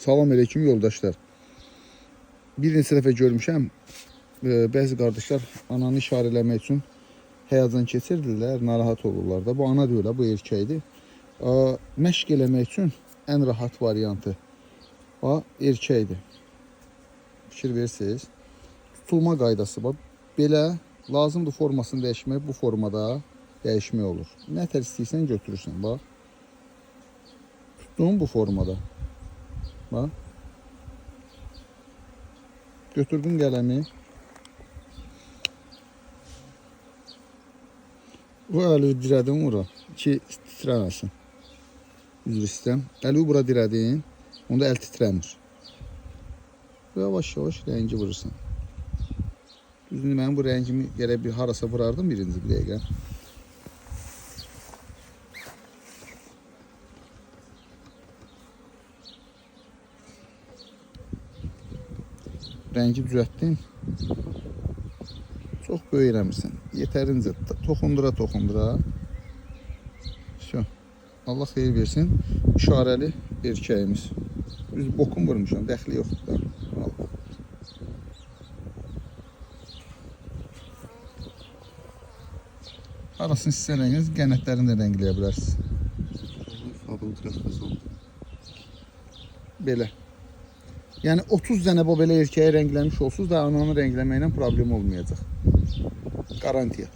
Salam aleyküm yoldaşlar. Bir neçə dəfə görmüşəm, bəzi qardaşlar ananı işarələmək üçün həyəcan keçirdirlər, narahat olurlar da. Bu ana deyil, bu erkəkdir. Məşq eləmək üçün ən rahat variantı erkəkdir. Fikir verirsiniz. Tutulma qaydası var. Belə lazımdır formasını dəyişmək, bu formada dəyişmək olur. Nə tər istəyirsən götürürsən, bax. Tutdum bu formada. Bax. Götürdüm qələmi. Bu əli dirədim ora ki titrəməsin. Üzr istəyirəm. Əli bura dirədin. Onda əl titrəmir. Yavaş-yavaş rəngi vurursan. Düzdür, mənim bu rəngimi gərək bir harasa vurardım birinci bir dəqiqə. Rəngi düzəltdim. Çox böyük eləmirsən. Yetərincə toxundura. Allah xeyir versin. İşarəli erkəyimiz. Düz bokum vurmuşam, dəxli yoxdur. Arasını istəsəniz qənətlərini də rəngləyə bilərsiniz. Belə. Yəni 30 dənə bu belə erkəyi rəngləmiş olsunuz da ananı rəngləməklə problem olmayacaq. Garantiya.